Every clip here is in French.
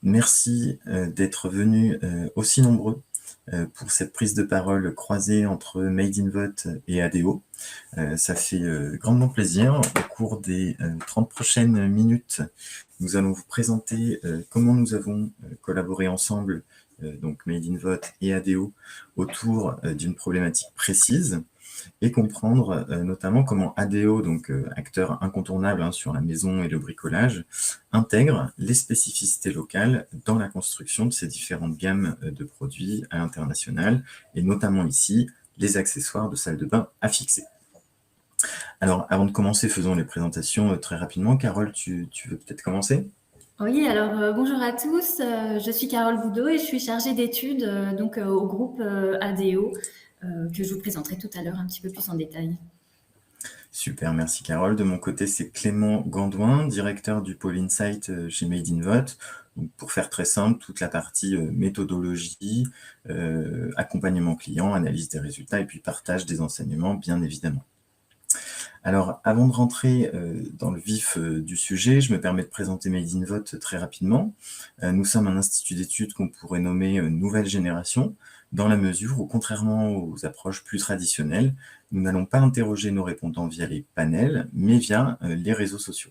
Merci d'être venus aussi nombreux pour cette prise de parole croisée entre Made in Vote et ADO. Ça fait grandement plaisir. Au cours des 30 prochaines minutes, nous allons vous présenter comment nous avons collaboré ensemble, donc Made in Vote et ADO, autour d'une problématique précise, et comprendre notamment comment ADO, donc acteur incontournable sur la maison et le bricolage, intègre les spécificités locales dans la construction de ces différentes gammes de produits à l'international, et notamment ici, les accessoires de salle de bain à fixer. Alors, avant de commencer, faisons les présentations très rapidement. Carole, tu veux peut-être commencer ? Oui, alors bonjour à tous. Je suis Carole Boudot et je suis chargée d'études au groupe ADO que je vous présenterai tout à l'heure un petit peu plus en détail. Super, merci Carole. De mon côté, c'est Clément Gandouin, directeur du pôle Insight chez Made in Vote. Donc, pour faire très simple, toute la partie méthodologie, accompagnement client, analyse des résultats et puis partage des enseignements, bien évidemment. Alors, avant de rentrer dans le vif du sujet, je me permets de présenter Made in Vote très rapidement. Nous sommes un institut d'études qu'on pourrait nommer nouvelle génération, dans la mesure où, contrairement aux approches plus traditionnelles, nous n'allons pas interroger nos répondants via les panels, mais via les réseaux sociaux.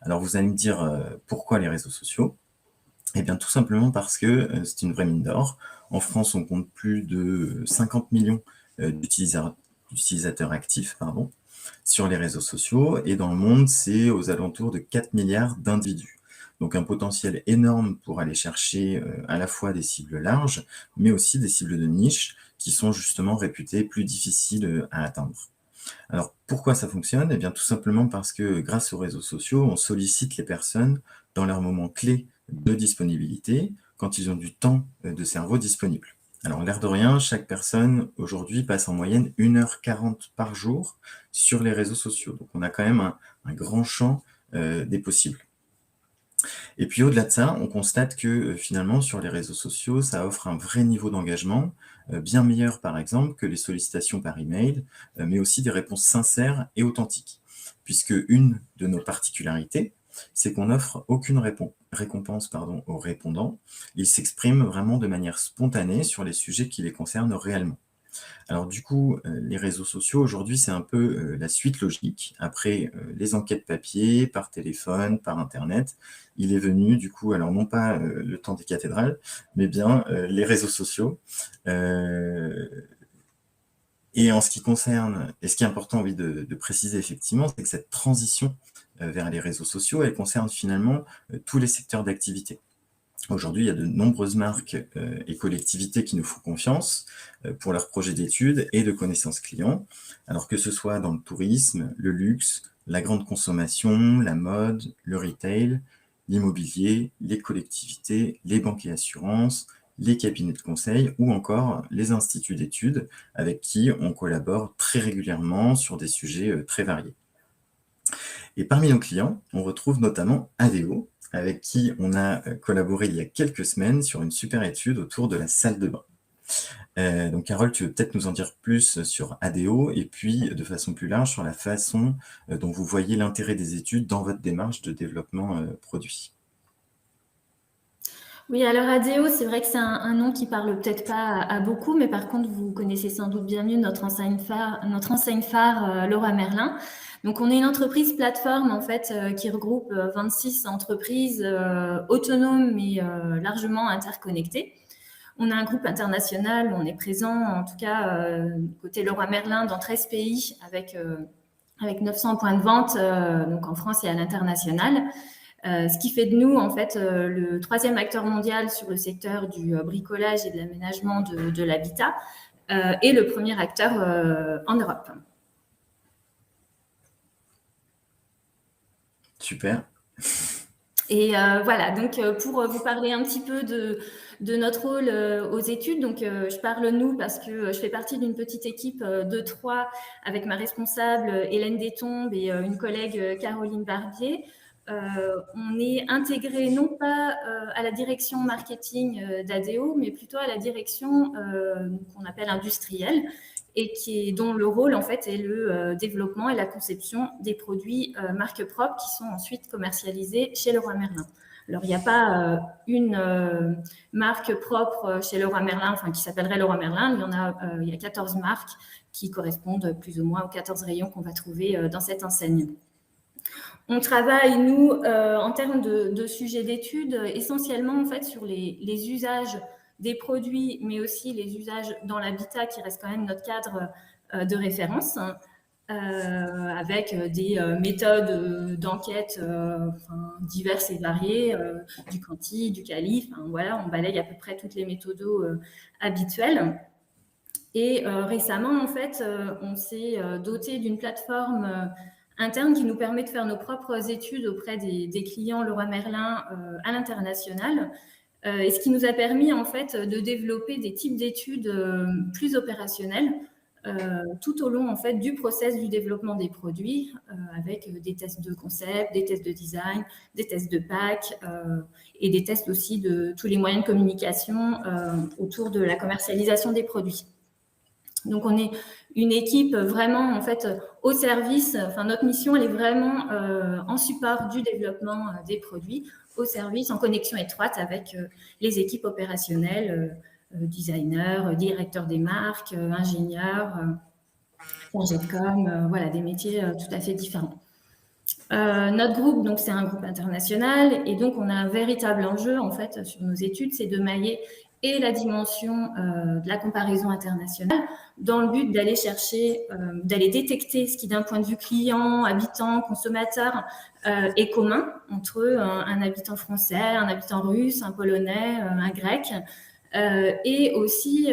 Alors, vous allez me dire pourquoi les réseaux sociaux ? Eh bien, tout simplement parce que c'est une vraie mine d'or. En France, on compte plus de 50 millions d'utilisateurs actifs, sur les réseaux sociaux, et dans le monde, c'est aux alentours de 4 milliards d'individus. Donc un potentiel énorme pour aller chercher à la fois des cibles larges, mais aussi des cibles de niche qui sont justement réputées plus difficiles à atteindre. Alors pourquoi ça fonctionne ? Eh bien tout simplement parce que grâce aux réseaux sociaux, on sollicite les personnes dans leurs moments clés de disponibilité, quand ils ont du temps de cerveau disponible. Alors, l'air de rien, chaque personne, aujourd'hui, passe en moyenne 1h40 par jour sur les réseaux sociaux. Donc, on a quand même un grand champ des possibles. Et puis, au-delà de ça, on constate que finalement, sur les réseaux sociaux, ça offre un vrai niveau d'engagement, bien meilleur, par exemple, que les sollicitations par email, mais aussi des réponses sincères et authentiques. Puisque une de nos particularités, c'est qu'on n'offre aucune récompense aux répondants. Ils s'expriment vraiment de manière spontanée sur les sujets qui les concernent réellement. Alors du coup, les réseaux sociaux, aujourd'hui, c'est un peu la suite logique. Après les enquêtes papier, par téléphone, par Internet, il est venu, du coup, alors non pas le temps des cathédrales, mais bien les réseaux sociaux. Et en ce qui concerne, et ce qui est important, envie de préciser effectivement, c'est que cette transition vers les réseaux sociaux, elle concerne finalement tous les secteurs d'activité. Aujourd'hui, il y a de nombreuses marques et collectivités qui nous font confiance pour leurs projets d'études et de connaissances clients, alors que ce soit dans le tourisme, le luxe, la grande consommation, la mode, le retail, l'immobilier, les collectivités, les banques et assurances, les cabinets de conseil ou encore les instituts d'études avec qui on collabore très régulièrement sur des sujets très variés. Et parmi nos clients, on retrouve notamment ADO, avec qui on a collaboré il y a quelques semaines sur une super étude autour de la salle de bain. Donc Carole, tu veux peut-être nous en dire plus sur ADO et puis de façon plus large sur la façon dont vous voyez l'intérêt des études dans votre démarche de développement produit. Oui, alors ADO, c'est vrai que c'est un nom qui parle peut-être pas à beaucoup, mais par contre, vous connaissez sans doute bien mieux notre enseigne phare Leroy Merlin. Donc, on est une entreprise plateforme en fait qui regroupe 26 entreprises autonomes mais largement interconnectées. On a un groupe international, on est présent en tout cas côté Leroy Merlin dans 13 pays avec 900 points de vente donc en France et à l'international. Ce qui fait de nous, en fait, le troisième acteur mondial sur le secteur du bricolage et de l'aménagement de l'habitat et le premier acteur en Europe. Super. Et voilà, donc pour vous parler un petit peu de notre rôle aux études, donc je parle nous parce que je fais partie d'une petite équipe de 3 avec ma responsable Hélène Détombe et une collègue Caroline Barbier. On est intégré non pas à la direction marketing d'ADO, mais plutôt à la direction qu'on appelle industrielle et dont le rôle en fait est le développement et la conception des produits marques propres qui sont ensuite commercialisés chez Leroy Merlin. Alors, il n'y a pas une marque propre chez Leroy Merlin, enfin qui s'appellerait Leroy Merlin. Il y a 14 marques qui correspondent plus ou moins aux 14 rayons qu'on va trouver dans cette enseigne. On travaille, nous, en termes de sujets d'études, essentiellement en fait sur les usages des produits, mais aussi les usages dans l'habitat qui reste quand même notre cadre de référence, avec des méthodes d'enquête diverses et variées, du quanti, du quali, voilà, on balaye à peu près toutes les méthodos habituelles. Et récemment, en fait, on s'est doté d'une plateforme interne qui nous permet de faire nos propres études auprès des clients Leroy Merlin à l'international. Et ce qui nous a permis, en fait, de développer des types d'études plus opérationnelles tout au long, en fait, du process du développement des produits, avec des tests de concept, des tests de design, des tests de pack et des tests aussi de tous les moyens de communication autour de la commercialisation des produits. Donc, on est une équipe vraiment, en fait, au service. Enfin, notre mission, elle est vraiment en support du développement des produits, au service, en connexion étroite avec les équipes opérationnelles, designers, directeurs des marques, ingénieurs, chargés de com, voilà, des métiers tout à fait différents. Notre groupe, donc, c'est un groupe international et donc on a un véritable enjeu, en fait, sur nos études, c'est de mailler et la dimension de la comparaison internationale dans le but d'aller chercher, d'aller détecter ce qui, d'un point de vue client, habitant, consommateur, est commun entre un habitant français, un habitant russe, un polonais, un grec, et aussi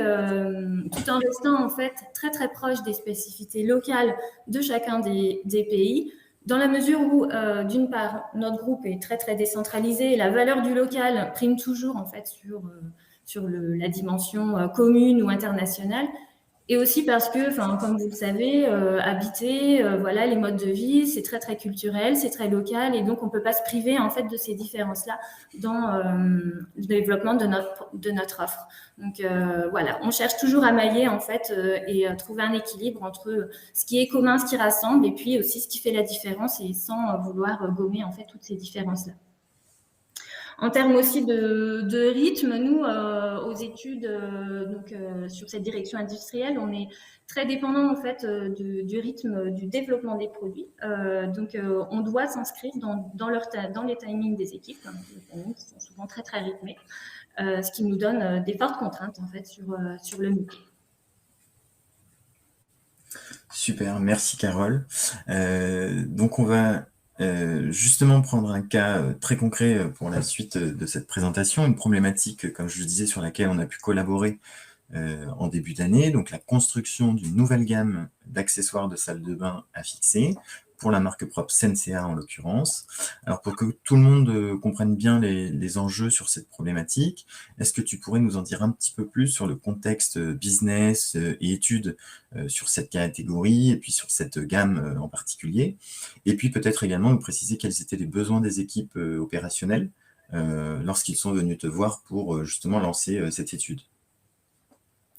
tout en restant en fait très très proche des spécificités locales de chacun des pays. Dans la mesure où, d'une part, notre groupe est très très décentralisé, la valeur du local prime toujours en fait sur la dimension commune ou internationale, et aussi parce que, enfin, comme vous le savez, habiter, voilà, les modes de vie, c'est très très culturel, c'est très local, et donc on peut pas se priver en fait de ces différences-là dans le développement de notre offre. Donc voilà, on cherche toujours à mailler en fait et trouver un équilibre entre ce qui est commun, ce qui rassemble, et puis aussi ce qui fait la différence, et sans vouloir gommer en fait toutes ces différences-là. En termes aussi de rythme, nous, aux études, sur cette direction industrielle, on est très dépendant en fait du rythme du développement des produits. On doit s'inscrire dans les timings des équipes, les timings qui sont souvent très très rythmés, ce qui nous donne des fortes contraintes en fait sur le métier. Super, merci Carole. Donc on va justement prendre un cas très concret pour la suite de cette présentation, une problématique, comme je le disais, sur laquelle on a pu collaborer en début d'année, donc la construction d'une nouvelle gamme d'accessoires de salle de bain à fixer, pour la marque propre Sensea en l'occurrence. Alors pour que tout le monde comprenne bien les enjeux sur cette problématique, est-ce que tu pourrais nous en dire un petit peu plus sur le contexte business et études sur cette catégorie et puis sur cette gamme en particulier, et puis peut-être également nous préciser quels étaient les besoins des équipes opérationnelles lorsqu'ils sont venus te voir pour justement lancer cette étude.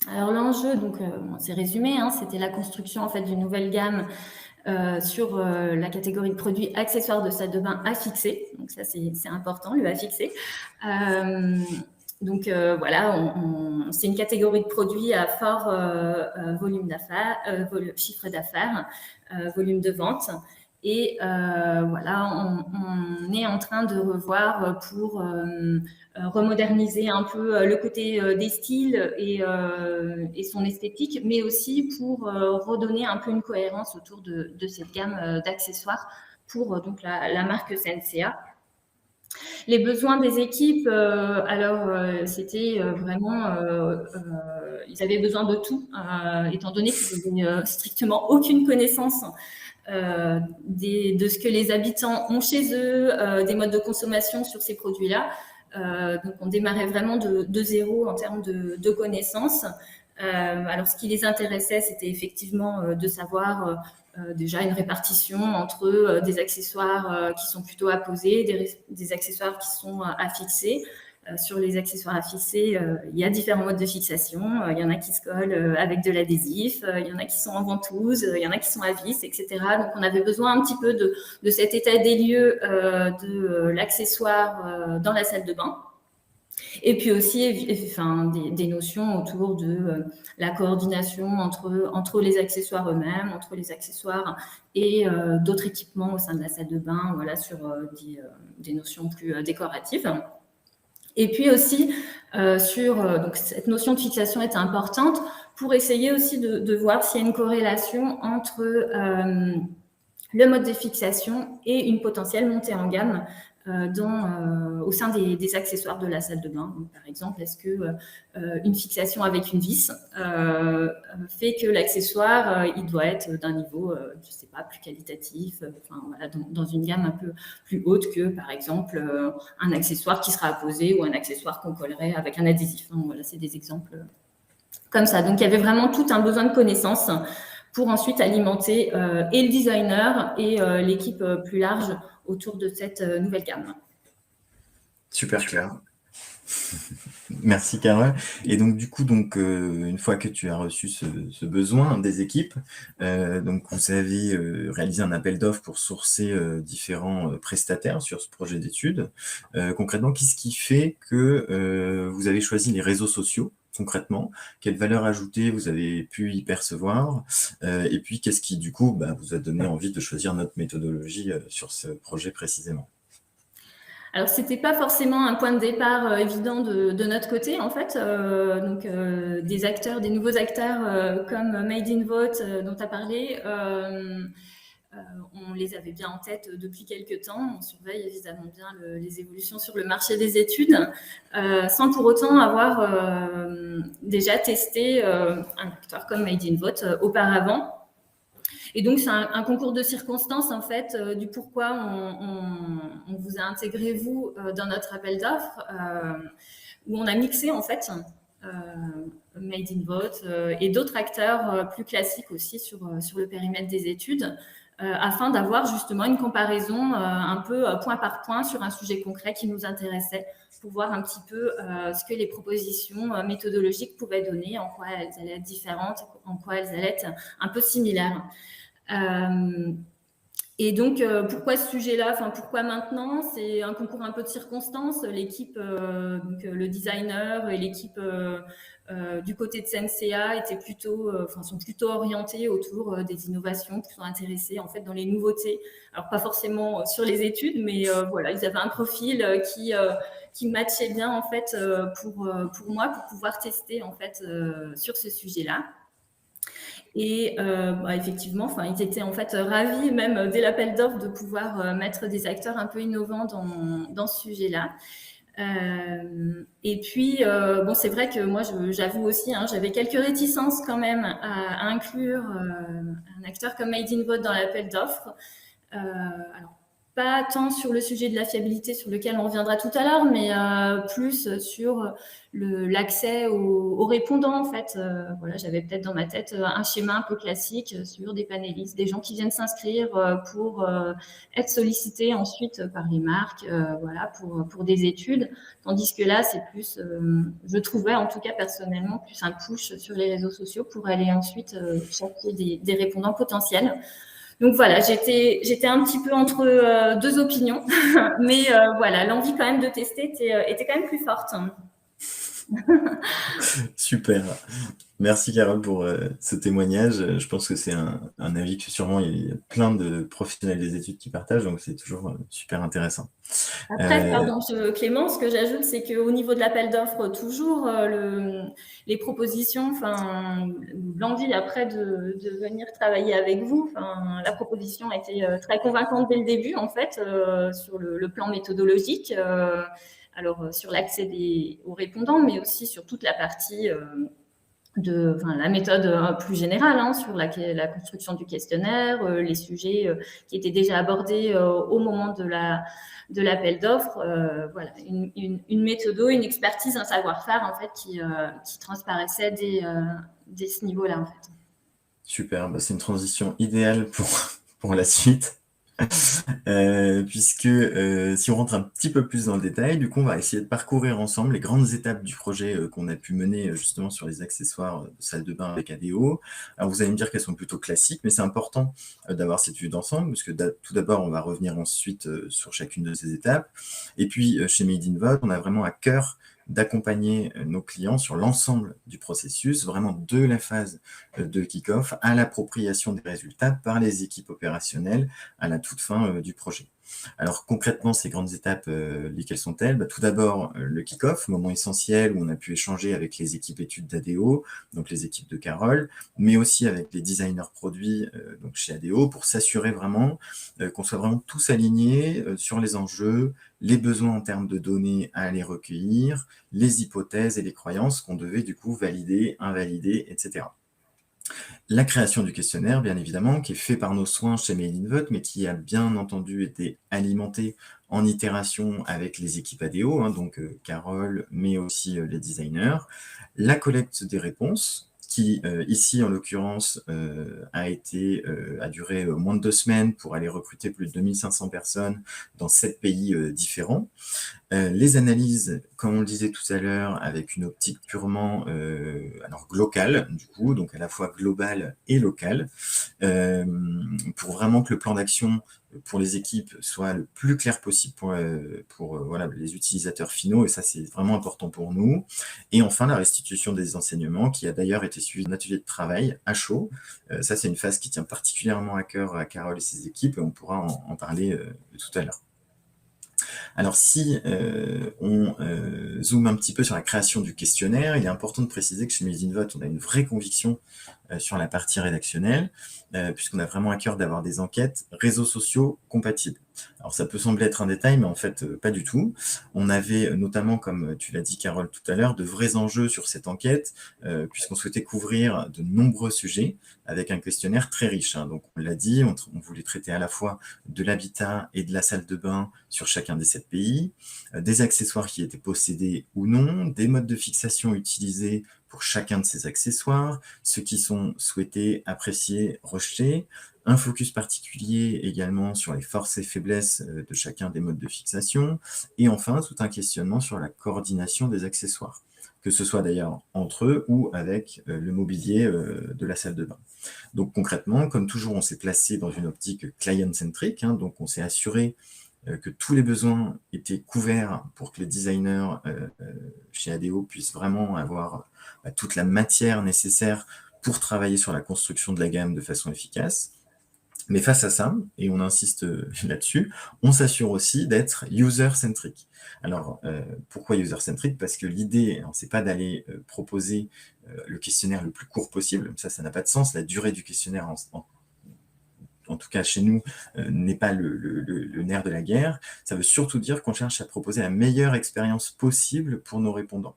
Alors l'enjeu, donc c'est résumé, hein, c'était la construction en fait d'une nouvelle gamme sur la catégorie de produits accessoires de salle de bain à fixer. Donc ça c'est important, le à fixer. Voilà, c'est une catégorie de produits à fort volume d'affaires, chiffre d'affaires, volume de vente. Et voilà, on est en train de revoir pour remoderniser un peu le côté des styles et son esthétique, mais aussi pour redonner un peu une cohérence autour de cette gamme d'accessoires pour donc la marque Sensea. Les besoins des équipes, c'était vraiment, ils avaient besoin de tout, étant donné qu'ils n'avaient strictement aucune connaissance de ce que les habitants ont chez eux, des modes de consommation sur ces produits-là. Donc, on démarrait vraiment de zéro en termes de connaissances. Alors, ce qui les intéressait, c'était effectivement de savoir déjà une répartition entre des accessoires qui sont plutôt à poser, des accessoires qui sont à fixer, sur les accessoires à fisser, il y a différents modes de fixation. Il y en a qui se collent avec de l'adhésif, il y en a qui sont en ventouse, il y en a qui sont à vis, etc. Donc on avait besoin un petit peu de cet état des lieux de l'accessoire dans la salle de bain. Et puis aussi des notions autour de la coordination entre les accessoires eux-mêmes, entre les accessoires et d'autres équipements au sein de la salle de bain, voilà, sur des notions plus décoratives. Et puis aussi, donc cette notion de fixation est importante pour essayer aussi de voir s'il y a une corrélation entre le mode de fixation et une potentielle montée en gamme au sein des accessoires de la salle de bain. Donc, par exemple, est-ce que une fixation avec une vis fait que l'accessoire il doit être d'un niveau, je ne sais pas, plus qualitatif, voilà, dans une gamme un peu plus haute que, par exemple, un accessoire qui sera apposé ou un accessoire qu'on collerait avec un adhésif. Donc, voilà, c'est des exemples comme ça. Donc, il y avait vraiment tout un besoin de connaissances pour ensuite alimenter et le designer et l'équipe plus large autour de cette nouvelle gamme. Super clair. Merci Carole. Et donc du coup, une fois que tu as reçu ce besoin des équipes, donc vous avez réalisé un appel d'offres pour sourcer différents prestataires sur ce projet d'études. Concrètement, qu'est-ce qui fait que vous avez choisi les réseaux sociaux? Concrètement, quelle valeur ajoutée vous avez pu y percevoir, et puis qu'est-ce qui du coup vous a donné envie de choisir notre méthodologie sur ce projet précisément? Alors, c'était pas forcément un point de départ évident de notre côté, en fait. Des nouveaux acteurs comme Made in Vote dont tu as parlé, on les avait bien en tête depuis quelques temps. On surveille évidemment bien les évolutions sur le marché des études, sans pour autant avoir déjà testé un acteur comme Made in Vote auparavant. Et donc, c'est un concours de circonstances, en fait, du pourquoi on vous a intégré, vous, dans notre appel d'offres, où on a mixé, en fait, Made in Vote et d'autres acteurs plus classiques aussi sur le périmètre des études, afin d'avoir justement une comparaison un peu point par point sur un sujet concret qui nous intéressait, pour voir un petit peu ce que les propositions méthodologiques pouvaient donner, en quoi elles allaient être différentes, en quoi elles allaient être un peu similaires. Et donc, pourquoi ce sujet-là? Pourquoi maintenant? C'est un concours un peu de circonstances. L'équipe, le designer et l'équipe du côté de Sensea sont plutôt orientés autour des innovations, qui sont intéressés en fait dans les nouveautés. Alors pas forcément sur les études, mais voilà, ils avaient un profil qui matchait bien en fait pour moi, pour pouvoir tester en fait sur ce sujet-là. Et effectivement, ils étaient en fait ravis, même dès l'appel d'offres, de pouvoir mettre des acteurs un peu innovants dans ce sujet-là. Et puis, c'est vrai que moi, j'avoue aussi, j'avais quelques réticences quand même à inclure un acteur comme Made in Vote dans l'appel d'offres. Alors, pas tant sur le sujet de la fiabilité sur lequel on reviendra tout à l'heure, mais plus sur l'accès aux répondants, en fait. Voilà, j'avais peut-être dans ma tête un schéma un peu classique sur des panélistes, des gens qui viennent s'inscrire pour être sollicités ensuite par les marques, voilà, pour des études. Tandis que là, c'est plus, je trouvais en tout cas personnellement, plus un push sur les réseaux sociaux pour aller ensuite chercher des répondants potentiels. Donc voilà, j'étais un petit peu entre deux opinions, mais voilà, l'envie quand même de tester était quand même plus forte. Super. Merci Carole pour ce témoignage. Je pense que c'est un avis que sûrement il y a plein de professionnels des études qui partagent, donc c'est toujours super intéressant. Après, pardon, Clément, ce que j'ajoute, c'est qu'au niveau de l'appel d'offres, toujours les propositions, l'envie après de venir travailler avec vous, la proposition a été très convaincante dès le début, en fait, sur le plan méthodologique. Alors, sur l'accès aux répondants, mais aussi sur toute la partie la méthode plus générale sur la construction du questionnaire, les sujets qui étaient déjà abordés au moment de l'appel d'offres. Voilà, une méthode, une expertise, un savoir-faire en fait qui transparaissait dès ce niveau-là en fait. Super, c'est une transition idéale pour la suite. Puisque si on rentre un petit peu plus dans le détail, du coup, on va essayer de parcourir ensemble les grandes étapes du projet qu'on a pu mener justement sur les accessoires de salle de bain avec ADO. Alors, vous allez me dire qu'elles sont plutôt classiques, mais c'est important d'avoir cette vue d'ensemble, parce que tout d'abord, on va revenir ensuite sur chacune de ces étapes. Et puis, chez Made in Vote, on a vraiment à cœur d'accompagner nos clients sur l'ensemble du processus, vraiment de la phase de kick-off à l'appropriation des résultats par les équipes opérationnelles à la toute fin du projet. Alors concrètement, ces grandes étapes, lesquelles sont-elles? Tout d'abord, le kick-off, moment essentiel où on a pu échanger avec les équipes études d'ADO, donc les équipes de Carole, mais aussi avec les designers produits donc chez ADO, pour s'assurer vraiment qu'on soit vraiment tous alignés sur les enjeux, les besoins en termes de données à aller recueillir, les hypothèses et les croyances qu'on devait du coup valider, invalider, etc. La création du questionnaire, bien évidemment, qui est fait par nos soins chez Made in Vote, mais qui a bien entendu été alimenté en itération avec les équipes ADO, donc Carole, mais aussi les designers. La collecte des réponses, qui ici, en l'occurrence, a duré moins de 2 semaines pour aller recruter plus de 2500 personnes dans 7 pays différents. Les analyses, comme on le disait tout à l'heure, avec une optique purement alors locale, du coup, donc à la fois globale et locale, pour vraiment que le plan d'action pour les équipes soit le plus clair possible pour voilà, les utilisateurs finaux, et ça c'est vraiment important pour nous. Et enfin, la restitution des enseignements, qui a d'ailleurs été suivi d'un atelier de travail à chaud. Ça c'est une phase qui tient particulièrement à cœur à Carole et ses équipes, et on pourra en parler tout à l'heure. Alors si on zoome un petit peu sur la création du questionnaire, il est important de préciser que chez Made in Vote, on a une vraie conviction sur la partie rédactionnelle, puisqu'on a vraiment à cœur d'avoir des enquêtes réseaux sociaux compatibles. Alors ça peut sembler être un détail, mais en fait pas du tout. On avait notamment, comme tu l'as dit Carole tout à l'heure, de vrais enjeux sur cette enquête, puisqu'on souhaitait couvrir de nombreux sujets avec un questionnaire très riche. Donc on l'a dit, on voulait traiter à la fois de l'habitat et de la salle de bain sur chacun des 7 pays, des accessoires qui étaient possédés ou non, des modes de fixation utilisés pour chacun de ces accessoires, ceux qui sont souhaités, appréciés, rejetés, un focus particulier également sur les forces et faiblesses de chacun des modes de fixation, et enfin tout un questionnement sur la coordination des accessoires, que ce soit d'ailleurs entre eux ou avec le mobilier de la salle de bain. Donc concrètement, comme toujours, on s'est placé dans une optique client-centric, donc on s'est assuré que tous les besoins étaient couverts pour que les designers chez ADO puissent vraiment avoir toute la matière nécessaire pour travailler sur la construction de la gamme de façon efficace. Mais face à ça, et on insiste là-dessus, on s'assure aussi d'être user-centric. Alors, pourquoi user-centric? Parce que l'idée, c'est pas d'aller proposer le questionnaire le plus court possible, ça n'a pas de sens, la durée du questionnaire en tout cas chez nous, n'est pas le nerf de la guerre. Ça veut surtout dire qu'on cherche à proposer la meilleure expérience possible pour nos répondants.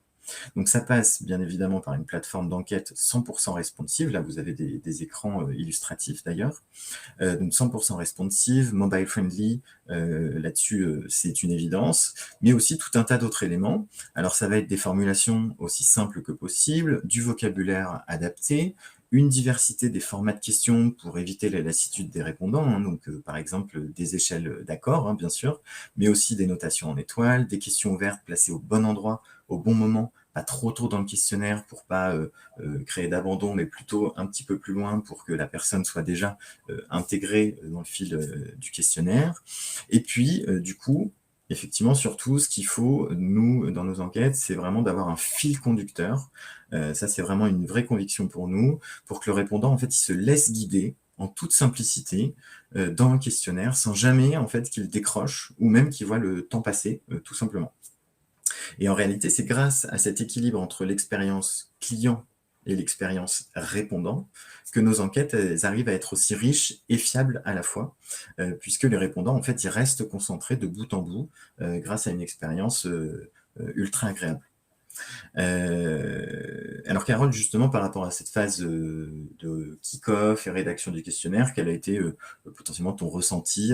Donc ça passe bien évidemment par une plateforme d'enquête 100% responsive. Là, vous avez des écrans illustratifs d'ailleurs. Donc 100% responsive, mobile friendly, là-dessus c'est une évidence, mais aussi tout un tas d'autres éléments. Alors ça va être des formulations aussi simples que possible, du vocabulaire adapté, une diversité des formats de questions pour éviter la lassitude des répondants, donc par exemple des échelles d'accord, bien sûr, mais aussi des notations en étoiles, des questions ouvertes placées au bon endroit, au bon moment, pas trop tôt dans le questionnaire pour pas créer d'abandon, mais plutôt un petit peu plus loin pour que la personne soit déjà intégrée dans le fil du questionnaire. Et puis, du coup, effectivement, surtout, ce qu'il faut, nous, dans nos enquêtes, c'est vraiment d'avoir un fil conducteur. Ça, c'est vraiment une vraie conviction pour nous, pour que le répondant, en fait, il se laisse guider en toute simplicité dans le questionnaire, sans jamais, en fait, qu'il décroche ou même qu'il voit le temps passer, tout simplement. Et en réalité, c'est grâce à cet équilibre entre l'expérience client et l'expérience répondant que nos enquêtes elles arrivent à être aussi riches et fiables à la fois, puisque les répondants, en fait, ils restent concentrés de bout en bout grâce à une expérience ultra agréable. Alors Carole, justement, par rapport à cette phase de kick-off et rédaction du questionnaire, quel a été potentiellement ton ressenti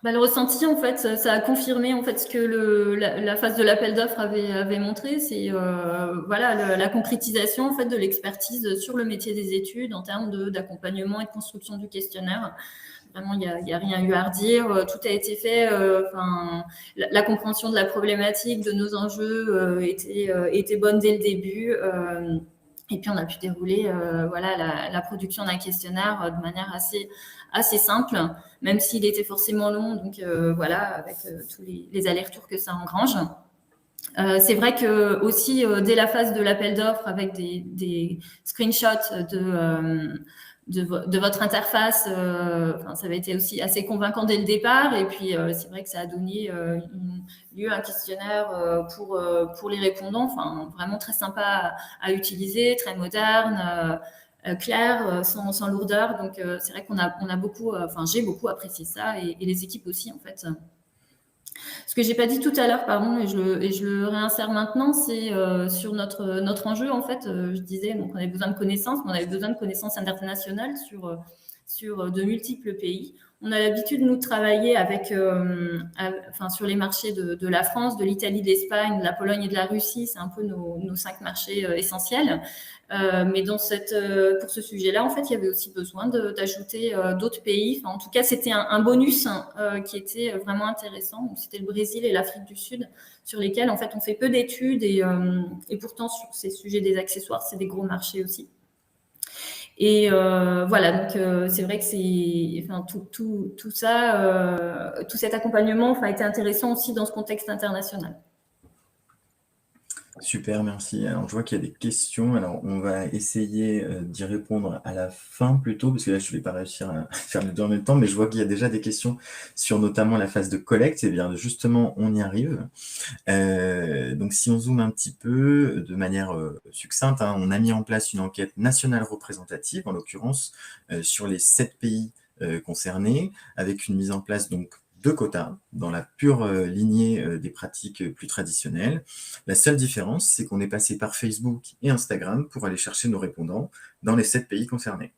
Bah, le ressenti, en fait, ça a confirmé en fait ce que la phase de l'appel d'offres avait montré, c'est voilà la concrétisation en fait de l'expertise sur le métier des études en termes d'accompagnement et de construction du questionnaire. Vraiment, il y a rien eu à redire, tout a été fait. Enfin, la compréhension de la problématique, de nos enjeux était bonne dès le début. Et puis on a pu dérouler voilà la production d'un questionnaire de manière assez simple, même s'il était forcément long, donc voilà, avec tous les allers-retours que ça engrange. C'est vrai que aussi dès la phase de l'appel d'offres, avec des screenshots de votre interface, enfin, ça avait été aussi assez convaincant dès le départ. Et puis c'est vrai que ça a donné lieu à un questionnaire pour les répondants, enfin vraiment très sympa à utiliser, très moderne. Clair, sans lourdeur. Donc c'est vrai qu'on a beaucoup, enfin j'ai beaucoup apprécié ça, et les équipes aussi en fait. Ce que j'ai pas dit tout à l'heure, pardon, et je le réinsère maintenant, c'est sur notre enjeu en fait. Je disais donc on avait besoin de connaissances, mais on avait besoin de connaissances internationales sur de multiples pays. On a l'habitude nous de travailler avec, enfin sur les marchés de la France, de l'Italie, de l'Espagne, de la Pologne et de la Russie. C'est un peu nos 5 marchés essentiels. Mais pour ce sujet-là, en fait, il y avait aussi besoin d'ajouter d'autres pays. Enfin, en tout cas, c'était un bonus qui était vraiment intéressant. Donc, c'était le Brésil et l'Afrique du Sud, sur lesquels, en fait, on fait peu d'études, et pourtant, sur ces sujets des accessoires, c'est des gros marchés aussi. Et voilà, donc c'est vrai que enfin, tout ça, tout cet accompagnement, enfin, a été intéressant aussi dans ce contexte international. Super, merci. Alors, je vois qu'il y a des questions. Alors, on va essayer d'y répondre à la fin plutôt, parce que là, je ne vais pas réussir à faire les deux en même temps, mais je vois qu'il y a déjà des questions sur notamment la phase de collecte. Et bien, justement, on y arrive. Donc, si on zoome un petit peu de manière succincte, hein, on a mis en place une enquête nationale représentative, en l'occurrence, sur les 7 pays concernés, avec une mise en place donc de quotas dans la pure lignée des pratiques plus traditionnelles. La seule différence, c'est qu'on est passé par Facebook et Instagram pour aller chercher nos répondants dans les 7 pays concernés.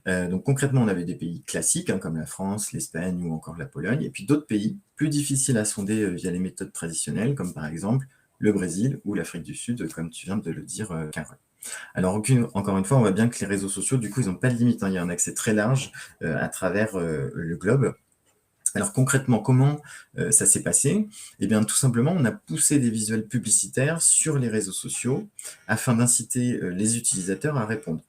Donc concrètement, on avait des pays classiques, hein, comme la France, l'Espagne ou encore la Pologne, et puis d'autres pays plus difficiles à sonder via les méthodes traditionnelles, comme par exemple le Brésil ou l'Afrique du Sud, comme tu viens de le dire, Carole. Alors, encore une fois, on voit bien que les réseaux sociaux, du coup, ils n'ont pas de limite, hein. Il y a un accès très large à travers le globe. Alors concrètement, comment ça s'est passé? Eh bien, tout simplement, on a poussé des visuels publicitaires sur les réseaux sociaux afin d'inciter les utilisateurs à répondre.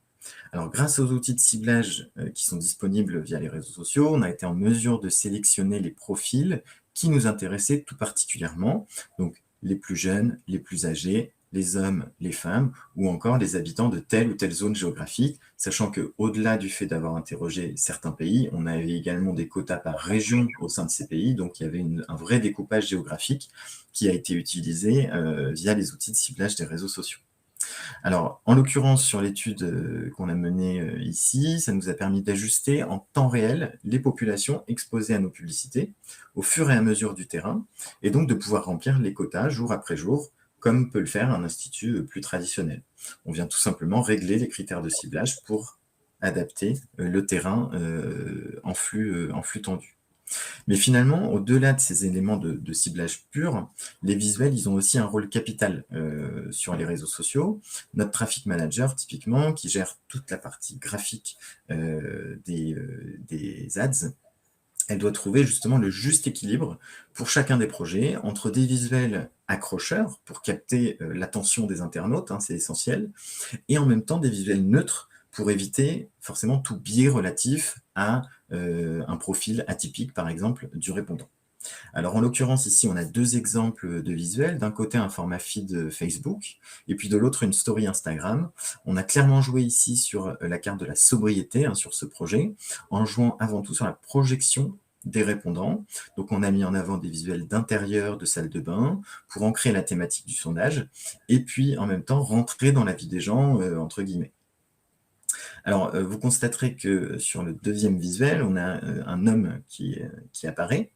Alors, grâce aux outils de ciblage qui sont disponibles via les réseaux sociaux, on a été en mesure de sélectionner les profils qui nous intéressaient tout particulièrement. Donc, les plus jeunes, les plus âgés, les hommes, les femmes, ou encore les habitants de telle ou telle zone géographique, sachant qu'au-delà du fait d'avoir interrogé certains pays, on avait également des quotas par région au sein de ces pays, donc il y avait un vrai découpage géographique qui a été utilisé via les outils de ciblage des réseaux sociaux. Alors, en l'occurrence, sur l'étude qu'on a menée ici, ça nous a permis d'ajuster en temps réel les populations exposées à nos publicités au fur et à mesure du terrain, et donc de pouvoir remplir les quotas jour après jour, comme peut le faire un institut plus traditionnel. On vient tout simplement régler les critères de ciblage pour adapter le terrain en flux tendu. Mais finalement, au-delà de ces éléments de ciblage pur, les visuels, ils ont aussi un rôle capital sur les réseaux sociaux. Notre traffic manager, typiquement, qui gère toute la partie graphique des ads, elle doit trouver justement le juste équilibre pour chacun des projets entre des visuels accrocheurs pour capter l'attention des internautes, hein, c'est essentiel, et en même temps des visuels neutres pour éviter forcément tout biais relatif à un profil atypique, par exemple, du répondant. Alors, en l'occurrence, ici, on a 2 exemples de visuels. D'un côté, un format feed Facebook, et puis de l'autre, une story Instagram. On a clairement joué ici sur la carte de la sobriété, hein, sur ce projet, en jouant avant tout sur la projection des répondants. Donc, on a mis en avant des visuels d'intérieur, de salle de bain, pour ancrer la thématique du sondage, et puis, en même temps, rentrer dans la vie des gens, entre guillemets. Alors, vous constaterez que sur le deuxième visuel, on a un homme qui apparaît.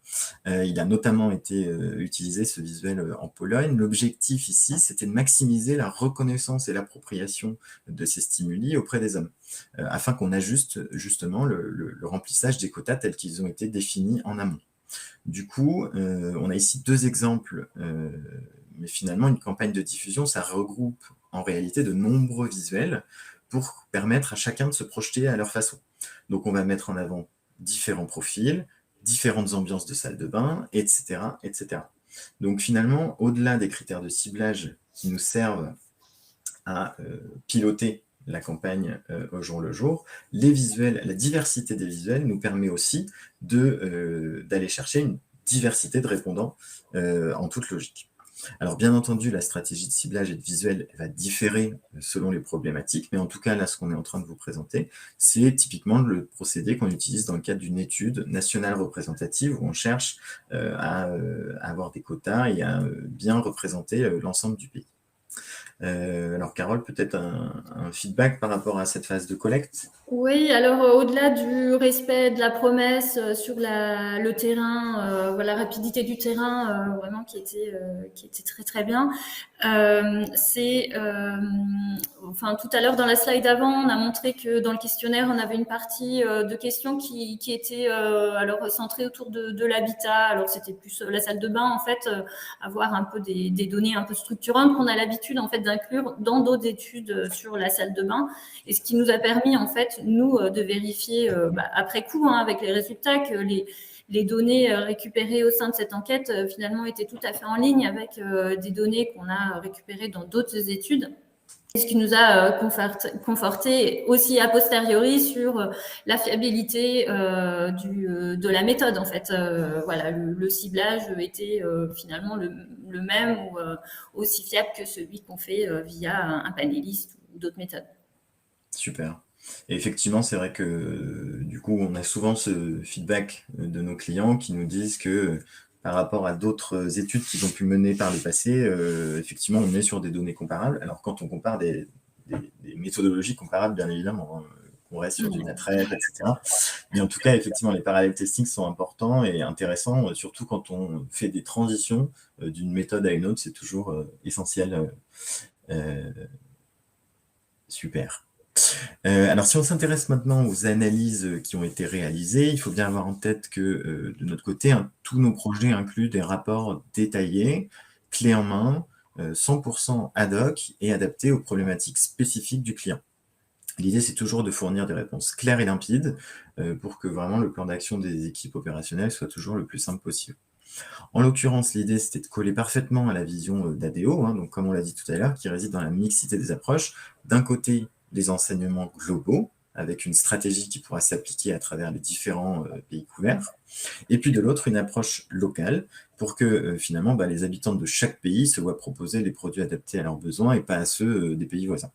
Il a notamment été utilisé, ce visuel, en Pologne. L'objectif ici, c'était de maximiser la reconnaissance et l'appropriation de ces stimuli auprès des hommes, afin qu'on ajuste justement le remplissage des quotas tels qu'ils ont été définis en amont. Du coup, on a ici 2 exemples, mais finalement, une campagne de diffusion, ça regroupe en réalité de nombreux visuels pour permettre à chacun de se projeter à leur façon. Donc, on va mettre en avant différents profils, différentes ambiances de salle de bain, etc., etc. Donc, finalement, au-delà des critères de ciblage qui nous servent à piloter la campagne au jour le jour, les visuels, la diversité des visuels nous permet aussi d'aller chercher une diversité de répondants en toute logique. Alors bien entendu, la stratégie de ciblage et de visuel va différer selon les problématiques, mais en tout cas, là, ce qu'on est en train de vous présenter, c'est typiquement le procédé qu'on utilise dans le cadre d'une étude nationale représentative où on cherche à avoir des quotas et à bien représenter l'ensemble du pays. Alors Carole, peut-être un feedback par rapport à cette phase de collecte? Oui, alors au-delà du respect de la promesse sur le terrain, la rapidité du terrain, vraiment qui était très très bien. Enfin tout à l'heure dans la slide avant, on a montré que dans le questionnaire, on avait une partie de questions qui était alors centrée autour de l'habitat. Alors c'était plus la salle de bain en fait, avoir un peu des données un peu structurantes qu'on a l'habitude en fait d'inclure dans d'autres études sur la salle de bain. Et ce qui nous a permis, en fait, nous, de vérifier après coup, avec les résultats, que les données récupérées au sein de cette enquête, finalement, étaient tout à fait en ligne avec des données qu'on a récupérées dans d'autres études. Et ce qui nous a conforté aussi a posteriori sur la fiabilité de la méthode, en fait. Le ciblage était finalement le même ou aussi fiable que celui qu'on fait via un panéliste ou d'autres méthodes. Super. Et effectivement, c'est vrai que du coup, on a souvent ce feedback de nos clients qui nous disent que par rapport à d'autres études qu'ils ont pu mener par le passé, effectivement, on est sur des données comparables. Alors, quand on compare des méthodologies comparables, bien évidemment, hein, on reste sur du NatRep, etc. Mais en tout cas, effectivement, les parallèles testing sont importants et intéressants, surtout quand on fait des transitions d'une méthode à une autre, c'est toujours essentiel. Super. Alors, si on s'intéresse maintenant aux analyses qui ont été réalisées, il faut bien avoir en tête que de notre côté, tous nos projets incluent des rapports détaillés, clés en main, 100% ad hoc et adaptés aux problématiques spécifiques du client. L'idée, c'est toujours de fournir des réponses claires et limpides pour que vraiment le plan d'action des équipes opérationnelles soit toujours le plus simple possible. En l'occurrence, l'idée, c'était de coller parfaitement à la vision d'ADO, donc comme on l'a dit tout à l'heure, qui réside dans la mixité des approches. D'un côté, les enseignements globaux, avec une stratégie qui pourra s'appliquer à travers les différents pays couverts, et puis de l'autre, une approche locale, pour que finalement, les habitants de chaque pays se voient proposer les produits adaptés à leurs besoins et pas à ceux des pays voisins.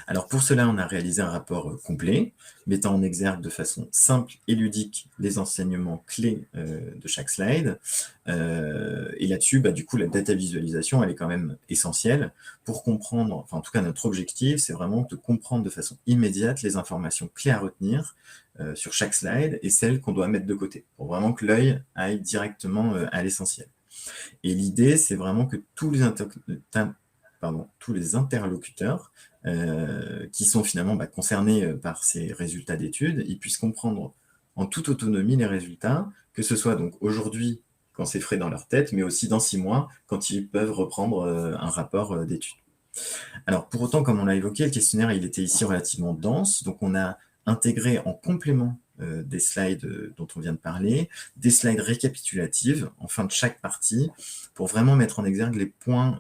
Alors pour cela, on a réalisé un rapport complet, mettant en exergue de façon simple et ludique les enseignements clés de chaque slide. Et là-dessus, du coup, la data visualisation, elle est quand même essentielle pour comprendre, enfin en tout cas notre objectif, c'est vraiment de comprendre de façon immédiate les informations clés à retenir sur chaque slide et celles qu'on doit mettre de côté, pour vraiment que l'œil aille directement à l'essentiel. Et l'idée, c'est vraiment que tous les interlocuteurs qui sont finalement concernés par ces résultats d'études, ils puissent comprendre en toute autonomie les résultats, que ce soit donc aujourd'hui quand c'est frais dans leur tête, mais aussi dans 6 mois quand ils peuvent reprendre un rapport d'études. Alors pour autant, comme on l'a évoqué, le questionnaire il était ici relativement dense, donc on a intégré en complément des slides dont on vient de parler, des slides récapitulatives en fin de chaque partie, pour vraiment mettre en exergue les points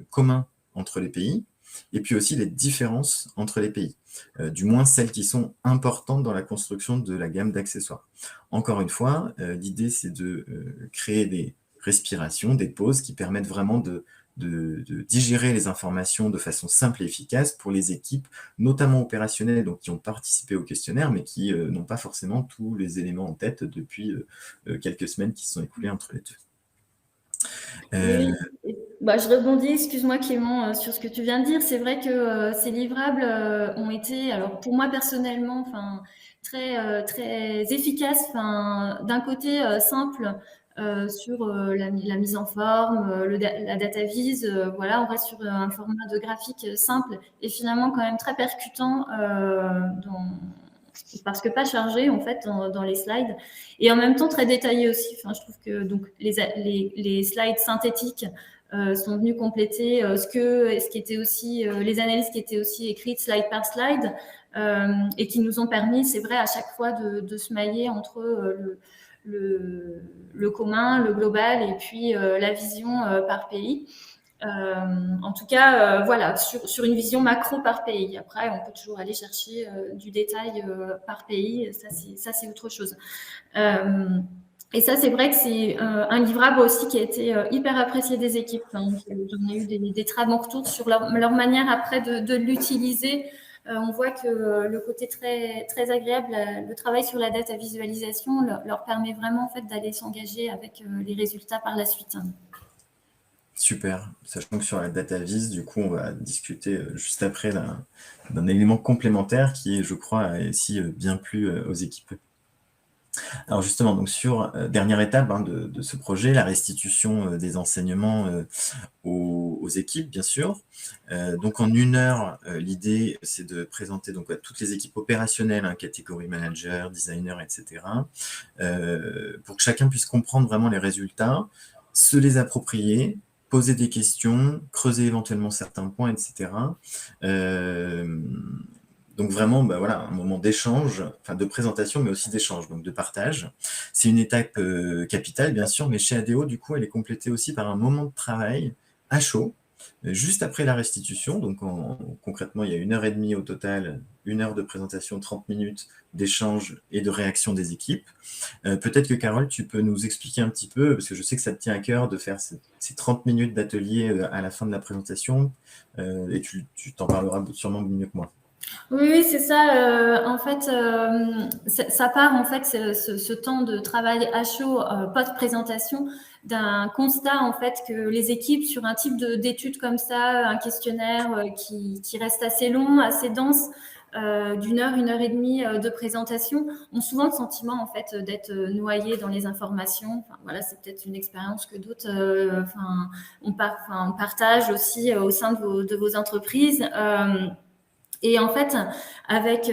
communs entre les pays, et puis aussi les différences entre les pays, du moins celles qui sont importantes dans la construction de la gamme d'accessoires. Encore une fois, l'idée c'est de créer des respirations, des pauses qui permettent vraiment de digérer les informations de façon simple et efficace pour les équipes, notamment opérationnelles, donc qui ont participé au questionnaire, mais qui n'ont pas forcément tous les éléments en tête depuis quelques semaines qui se sont écoulées entre les deux. Oui. Je rebondis, excuse-moi Clément, sur ce que tu viens de dire. C'est vrai que ces livrables ont été, alors pour moi personnellement, très efficaces. D'un côté simple sur la mise en forme, la data vise. On reste sur un format de graphique simple et finalement quand même très percutant parce que pas chargé en fait dans les slides, et en même temps très détaillé aussi. Enfin, je trouve que donc les slides synthétiques sont venus compléter ce qui était aussi les analyses qui étaient aussi écrites slide par slide, et qui nous ont permis, c'est vrai, à chaque fois de se mailler entre le commun, le global, et puis la vision par pays. En tout cas, voilà, sur une vision macro par pays. Après, on peut toujours aller chercher du détail par pays. Ça, c'est autre chose. Et ça, c'est vrai que c'est un livrable aussi qui a été hyper apprécié des équipes. Hein. J'en ai eu des très bons retours sur leur manière après de l'utiliser. On voit que le côté très, très agréable, le travail sur la data visualisation leur permet vraiment en fait, d'aller s'engager avec les résultats par la suite. Super, sachant que sur la data vis, du coup, on va discuter juste après d'un élément complémentaire qui, je crois, a aussi bien plu aux équipes. Alors justement, donc sur dernière étape de ce projet, la restitution des enseignements aux équipes, bien sûr. Donc en 1 heure, l'idée, c'est de présenter donc, à toutes les équipes opérationnelles, catégorie manager, designer, etc., pour que chacun puisse comprendre vraiment les résultats, se les approprier, poser des questions, creuser éventuellement certains points, etc. Donc vraiment, voilà, un moment d'échange, enfin de présentation, mais aussi d'échange, donc de partage. C'est une étape capitale, bien sûr, mais chez ADO, du coup, elle est complétée aussi par un moment de travail à chaud, juste après la restitution. Donc concrètement, il y a 1 heure et demie au total, 1 heure de présentation, 30 minutes d'échange et de réaction des équipes. Peut-être que Carole, tu peux nous expliquer un petit peu, parce que je sais que ça te tient à cœur de faire ces 30 minutes d'atelier à la fin de la présentation, et tu t'en parleras sûrement mieux que moi. Oui, c'est ça. En fait, ça part en fait ce temps de travail à chaud post-présentation d'un constat en fait que les équipes sur un type d'études comme ça, un questionnaire qui reste assez long, assez dense, d'1 heure, 1 heure et demie de présentation, ont souvent le sentiment en fait d'être noyés dans les informations. Enfin, voilà, c'est peut-être une expérience que d'autres, on partage aussi au sein de vos entreprises. Et en fait, avec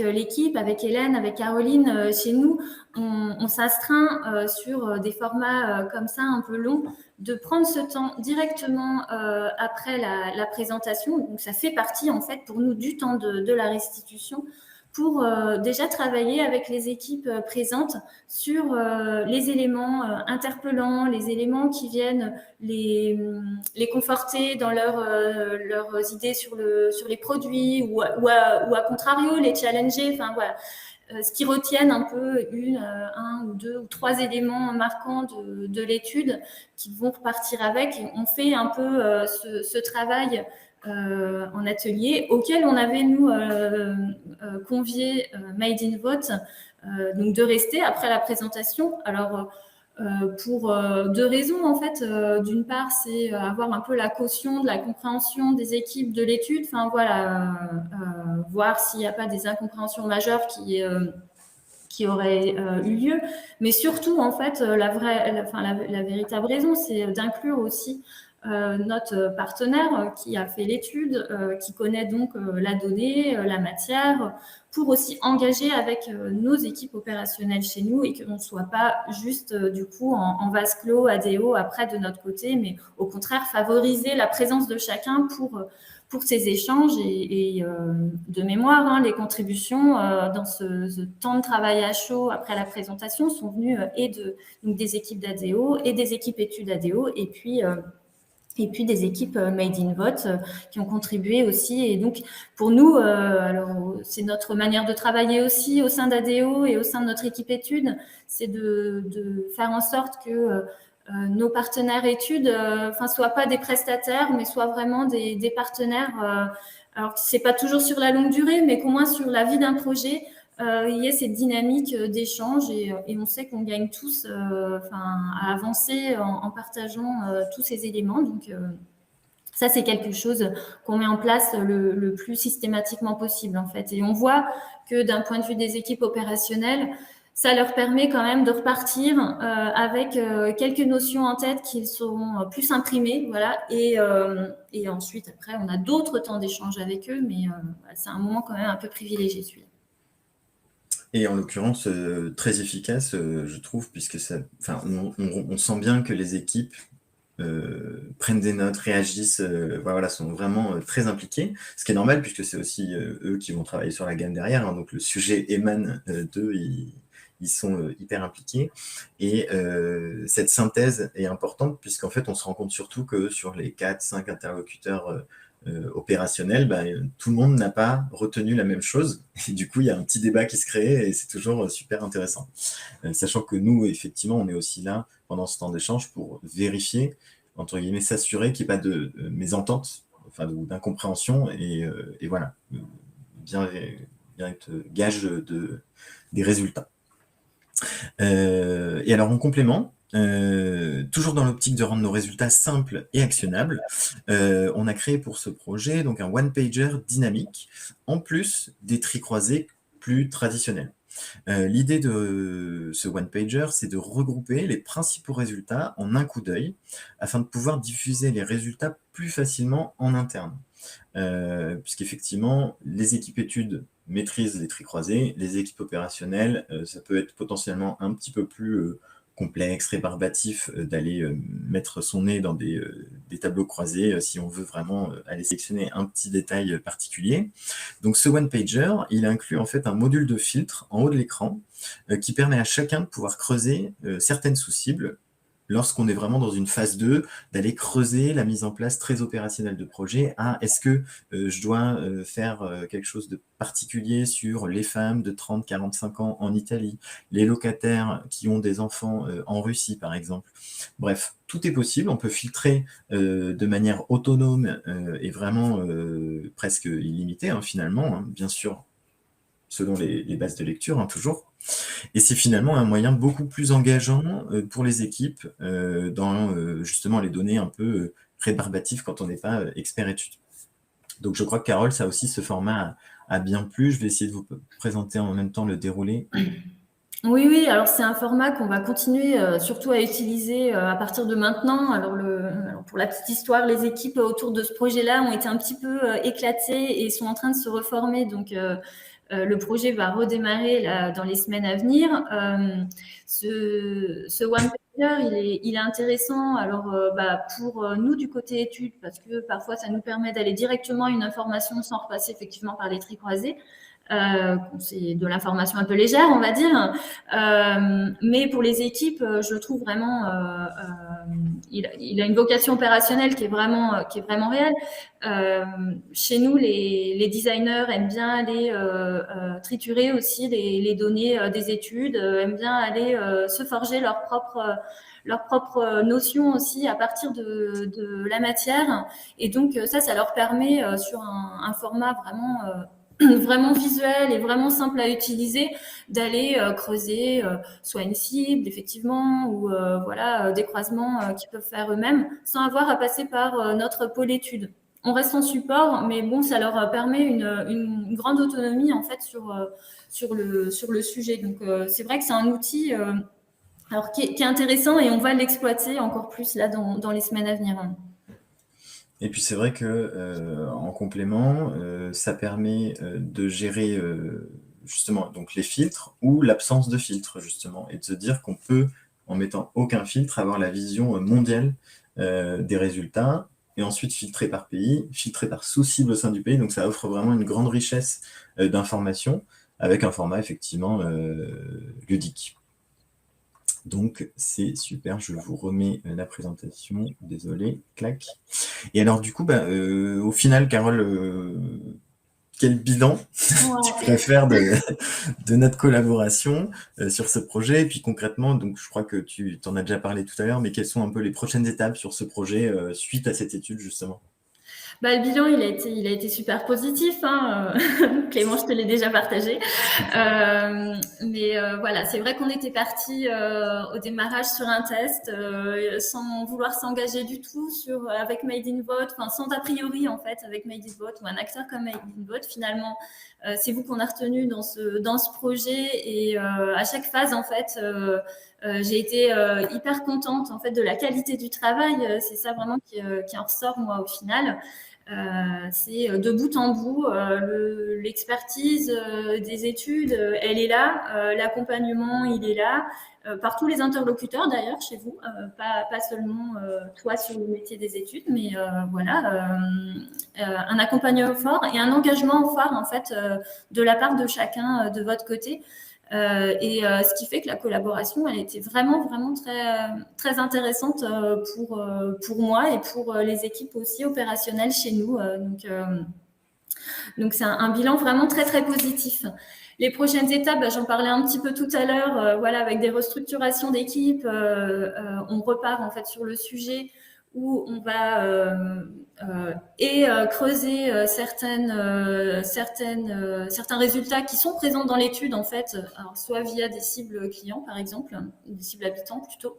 l'équipe, avec Hélène, avec Caroline, chez nous, on s'astreint sur des formats comme ça un peu longs, de prendre ce temps directement après la présentation. Donc, ça fait partie en fait pour nous du temps de la restitution, pour déjà travailler avec les équipes présentes sur les éléments interpellants, les éléments qui viennent les conforter dans leurs idées sur les produits, ou à contrario les challenger. Enfin voilà, ce qui retiennent un peu un ou deux ou trois éléments marquants de l'étude qu'ils vont repartir avec. Et on fait un peu ce travail en atelier auquel on avait nous convié Made in Vote, donc de rester après la présentation. Alors pour 2 raisons en fait. D'une part, c'est avoir un peu la caution de la compréhension des équipes de l'étude. Enfin voilà, voir s'il n'y a pas des incompréhensions majeures qui auraient eu lieu. Mais surtout, en fait, la véritable raison, c'est d'inclure aussi notre partenaire qui a fait l'étude, qui connaît donc la donnée, la matière, pour aussi engager avec nos équipes opérationnelles chez nous, et que l'on ne soit pas juste du coup en vase clos, ADO, après de notre côté, mais au contraire favoriser la présence de chacun pour ces échanges. Et de mémoire, les contributions dans ce temps de travail à chaud après la présentation sont venues donc des équipes d'ADO et des équipes études ADO, et puis des équipes Made in Vote qui ont contribué aussi. Et donc, pour nous, alors c'est notre manière de travailler aussi au sein d'ADO et au sein de notre équipe études, c'est de faire en sorte que nos partenaires études soient pas des prestataires, mais soient vraiment des partenaires. Alors, c'est pas toujours sur la longue durée, mais qu'au moins sur la vie d'un projet, il y a cette dynamique d'échange, et on sait qu'on gagne tous à avancer en partageant tous ces éléments. Donc, ça, c'est quelque chose qu'on met en place le plus systématiquement possible, en fait. Et on voit que d'un point de vue des équipes opérationnelles, ça leur permet quand même de repartir avec quelques notions en tête qui sont plus imprimées, voilà. Et ensuite, après, on a d'autres temps d'échange avec eux, mais c'est un moment quand même un peu privilégié, celui-là. Et en l'occurrence, très efficace, je trouve, puisque on sent bien que les équipes prennent des notes, réagissent, voilà, sont vraiment très impliqués, ce qui est normal puisque c'est aussi eux qui vont travailler sur la gamme derrière, hein, donc le sujet émane d'eux, ils sont hyper impliqués. Et cette synthèse est importante puisqu'en fait, on se rend compte surtout que sur les 4-5 interlocuteurs opérationnels, tout le monde n'a pas retenu la même chose. Et du coup, il y a un petit débat qui se crée et c'est toujours super intéressant. Sachant que nous, effectivement, on est aussi là pendant ce temps d'échange pour vérifier, entre guillemets, s'assurer qu'il n'y ait pas de mésentente, enfin, ou d'incompréhension, et voilà, bien être gage des résultats. Et alors, en complément, toujours dans l'optique de rendre nos résultats simples et actionnables, on a créé pour ce projet donc un one-pager dynamique, en plus des tris croisés plus traditionnels. L'idée de ce one-pager, c'est de regrouper les principaux résultats en un coup d'œil afin de pouvoir diffuser les résultats plus facilement en interne. Puisqu'effectivement, les équipes études maîtrisent les tris croisés, les équipes opérationnelles, ça peut être potentiellement un petit peu plus complexe, rébarbatif d'aller mettre son nez dans des tableaux croisés si on veut vraiment aller sélectionner un petit détail particulier. Donc ce one-pager, il inclut en fait un module de filtre en haut de l'écran qui permet à chacun de pouvoir creuser certaines sous-cibles lorsqu'on est vraiment dans une phase 2, d'aller creuser la mise en place très opérationnelle de projet. Ah, est-ce que je dois faire quelque chose de particulier sur les femmes de 30-45 ans en Italie, les locataires qui ont des enfants en Russie, par exemple. Bref, tout est possible. On peut filtrer de manière autonome et vraiment presque illimitée, hein, finalement, hein, bien sûr, selon les bases de lecture, hein, toujours. Et c'est finalement un moyen beaucoup plus engageant pour les équipes dans justement les données un peu rébarbatives quand on n'est pas expert études. Donc je crois que Carole, ça aussi, ce format a bien plu. Je vais essayer de vous présenter en même temps le déroulé. Oui, oui, alors c'est un format qu'on va continuer surtout à utiliser à partir de maintenant. Alors, pour la petite histoire, les équipes autour de ce projet-là ont été un petit peu éclatées et sont en train de se reformer. Donc, le projet va redémarrer là, dans les semaines à venir. Ce one-pager, il est intéressant alors, pour nous du côté études, parce que parfois ça nous permet d'aller directement à une information sans repasser effectivement par les tris croisés. C'est de l'information un peu légère, on va dire. Mais pour les équipes, je trouve vraiment, il a une vocation opérationnelle qui est vraiment réelle. Chez nous, les designers aiment bien aller triturer aussi les données des études, aiment bien aller se forger leurs propres notions aussi à partir de la matière. Et donc ça leur permet sur un format vraiment visuel et vraiment simple à utiliser, d'aller creuser soit une cible effectivement ou voilà des croisements qu'ils peuvent faire eux-mêmes sans avoir à passer par notre pôle études. On reste en support, mais bon, ça leur permet une grande autonomie en fait sur le sujet. Donc c'est vrai que c'est un outil alors qui est intéressant et on va l'exploiter encore plus là dans les semaines à venir. Et puis c'est vrai que en complément, ça permet de gérer justement donc les filtres ou l'absence de filtres justement, et de se dire qu'on peut, en mettant aucun filtre, avoir la vision mondiale des résultats, et ensuite filtrer par pays, filtrer par sous-cible au sein du pays. Donc ça offre vraiment une grande richesse d'informations avec un format effectivement ludique. Donc c'est super, je vous remets la présentation, désolé, clac. Et alors du coup, au final, Carole, quel bilan tu pourrais faire de notre collaboration sur ce projet? Et puis concrètement, donc je crois que tu t'en as déjà parlé tout à l'heure, mais quelles sont un peu les prochaines étapes sur ce projet suite à cette étude justement? Le bilan, il a été super positif, hein. Clément, je te l'ai déjà partagé. Mais voilà, c'est vrai qu'on était parti au démarrage sur un test sans vouloir s'engager du tout avec Made in Vote, enfin sans a priori en fait avec Made in Vote ou un acteur comme Made in Vote. Finalement, c'est vous qu'on a retenu dans ce projet et à chaque phase en fait. J'ai été hyper contente en fait de la qualité du travail. C'est ça vraiment qui en ressort moi au final. C'est de bout en bout, l'expertise des études, elle est là, l'accompagnement, il est là, par tous les interlocuteurs d'ailleurs chez vous, pas seulement toi sur le métier des études, mais voilà, un accompagnement fort et un engagement fort en fait de la part de chacun de votre côté. Ce qui fait que la collaboration, elle était vraiment, vraiment très, très intéressante pour moi et pour les équipes aussi opérationnelles chez nous. Donc c'est un bilan vraiment très, très positif. Les prochaines étapes, j'en parlais un petit peu tout à l'heure, voilà, avec des restructurations d'équipes, on repart en fait sur le sujet où on va creuser certains résultats qui sont présents dans l'étude en fait, alors soit via des cibles clients par exemple, des cibles habitants plutôt,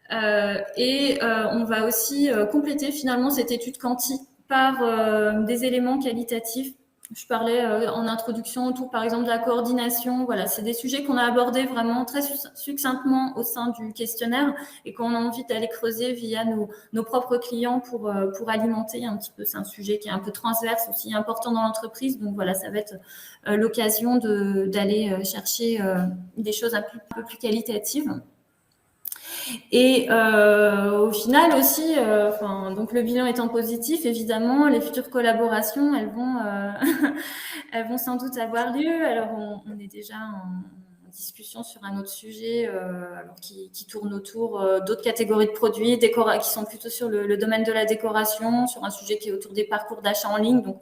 on va aussi compléter finalement cette étude quanti par des éléments qualitatifs. Je parlais en introduction autour, par exemple, de la coordination. Voilà, c'est des sujets qu'on a abordés vraiment très succinctement au sein du questionnaire et qu'on a envie d'aller creuser via nos propres clients pour alimenter un petit peu. C'est un sujet qui est un peu transverse, aussi important dans l'entreprise. Donc voilà, ça va être l'occasion d'aller chercher des choses un peu plus qualitatives. Et au final aussi, donc le bilan étant positif, évidemment, les futures collaborations, elles vont sans doute avoir lieu. Alors, on est déjà en discussion sur un autre sujet qui tourne autour d'autres catégories de produits, qui sont plutôt sur le domaine de la décoration, sur un sujet qui est autour des parcours d'achat en ligne. Donc,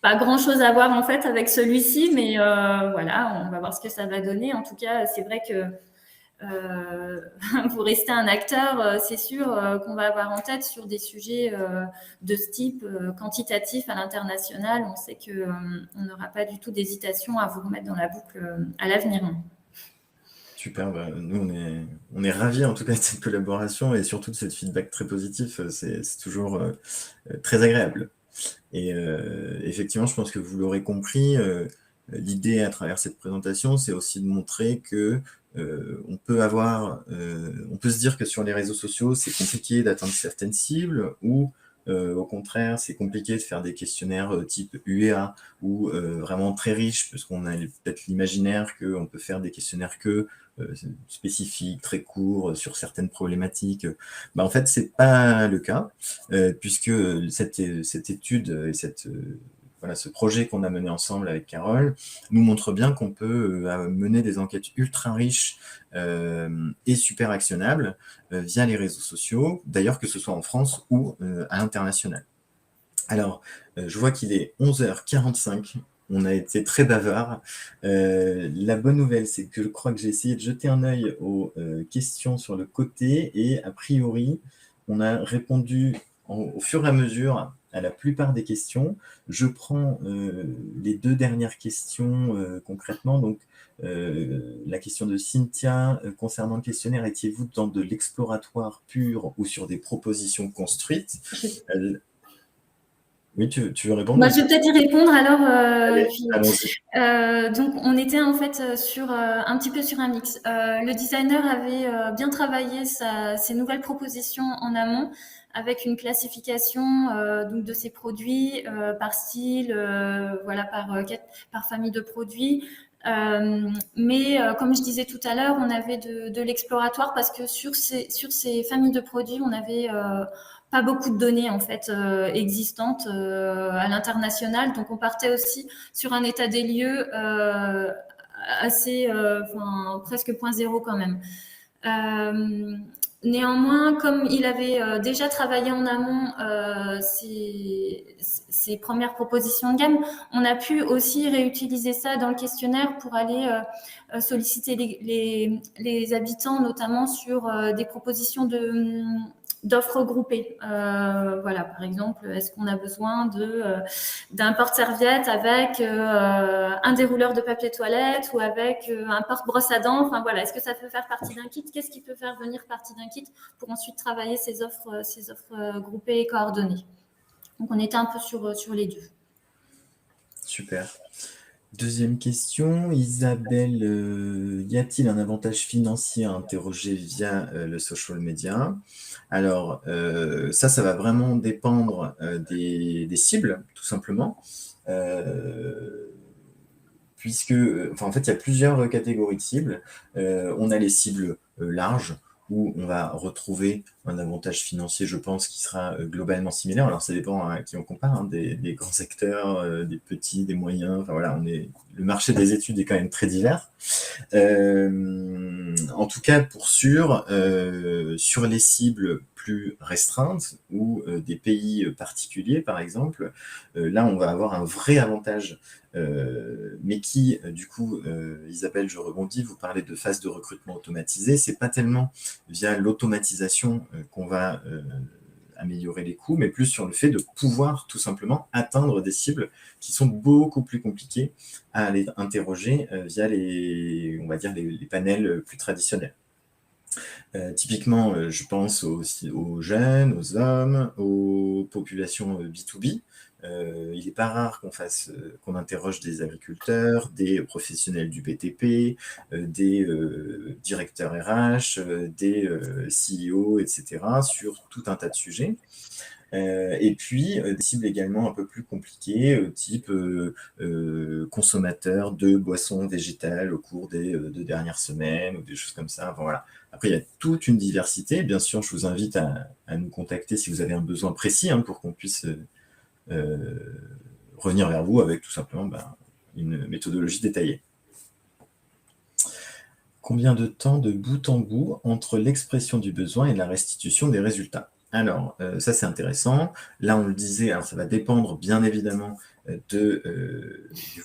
pas grand-chose à voir en fait avec celui-ci, mais voilà, on va voir ce que ça va donner. En tout cas, c'est vrai que vous restez un acteur, c'est sûr qu'on va avoir en tête sur des sujets de ce type quantitatif à l'international. On sait qu'on n'aura pas du tout d'hésitation à vous remettre dans la boucle à l'avenir. Super, nous on est ravis en tout cas de cette collaboration et surtout de ce feedback très positif, c'est toujours très agréable. Et effectivement, je pense que vous l'aurez compris, l'idée à travers cette présentation, c'est aussi de montrer que on peut se dire que sur les réseaux sociaux, c'est compliqué d'atteindre certaines cibles ou au contraire, c'est compliqué de faire des questionnaires type UEA ou vraiment très riches, parce qu'on a peut-être l'imaginaire qu'on peut faire des questionnaires spécifiques, très courts, sur certaines problématiques. En fait, c'est pas le cas, puisque cette étude et ce projet qu'on a mené ensemble avec Carole nous montre bien qu'on peut mener des enquêtes ultra riches et super actionnables via les réseaux sociaux, d'ailleurs que ce soit en France ou à l'international. Alors, je vois qu'il est 11h45, on a été très bavard. La bonne nouvelle, c'est que je crois que j'ai essayé de jeter un œil aux questions sur le côté et a priori, on a répondu au fur et à mesure à la plupart des questions. Je prends les deux dernières questions concrètement. Donc, la question de Cynthia concernant le questionnaire, étiez-vous dans de l'exploratoire pur ou sur des propositions construites? Oui, tu veux répondre? Moi, je vais peut-être y répondre alors. Allons-y. Donc, on était en fait sur un petit peu sur un mix. Le designer avait bien travaillé ses nouvelles propositions en amont avec une classification donc de ses produits par style, voilà, par famille de produits. Mais comme je disais tout à l'heure, on avait de l'exploratoire parce que sur ces familles de produits, on avait pas beaucoup de données en fait existantes à l'international. Donc on partait aussi sur un état des lieux assez, presque point zéro quand même. Néanmoins, comme il avait déjà travaillé en amont ses premières propositions de gamme, on a pu aussi réutiliser ça dans le questionnaire pour aller solliciter les habitants, notamment sur des propositions d'offres regroupées. Voilà, par exemple, est-ce qu'on a besoin d'un porte-serviette avec un dérouleur de papier toilette ou avec un porte-brosse à dents? Enfin voilà, est-ce que ça peut faire partie d'un kit? Qu'est-ce qui peut faire venir partie d'un kit pour ensuite travailler ces offres groupées et coordonnées? Donc on était un peu sur les deux. Super. Deuxième question, Isabelle, y a-t-il un avantage financier à interroger via le social media? Alors, ça va vraiment dépendre des cibles, tout simplement. Puisque, enfin, en fait, il y a plusieurs catégories de cibles. On a les cibles larges, où on va retrouver un avantage financier, je pense, qui sera globalement similaire. Alors, ça dépend à qui on compare, hein, des grands secteurs, des petits, des moyens. Enfin voilà, le marché des études est quand même très divers. En tout cas, pour sûr, sur les cibles plus restreintes ou des pays particuliers, par exemple, là, on va avoir un vrai avantage, mais qui, du coup, Isabelle, je rebondis, vous parlez de phase de recrutement automatisée. C'est pas tellement via l'automatisation qu'on va améliorer les coûts, mais plus sur le fait de pouvoir tout simplement atteindre des cibles qui sont beaucoup plus compliquées à aller interroger via on va dire les panels plus traditionnels. Typiquement, je pense aux jeunes, aux hommes, aux populations B2B. Il n'est pas rare qu'on interroge des agriculteurs, des professionnels du BTP, des directeurs RH, des CEO, etc., sur tout un tas de sujets. Et puis, des cibles également un peu plus compliquées, type consommateurs de boissons végétales au cours des 2 dernières semaines ou des choses comme ça. Enfin, voilà. Après, il y a toute une diversité. Bien sûr, je vous invite à nous contacter si vous avez un besoin précis, hein, pour qu'on puisse revenir vers vous avec tout simplement une méthodologie détaillée. Combien de temps de bout en bout entre l'expression du besoin et la restitution des résultats? Alors, ça c'est intéressant. Là, on le disait, alors ça va dépendre bien évidemment du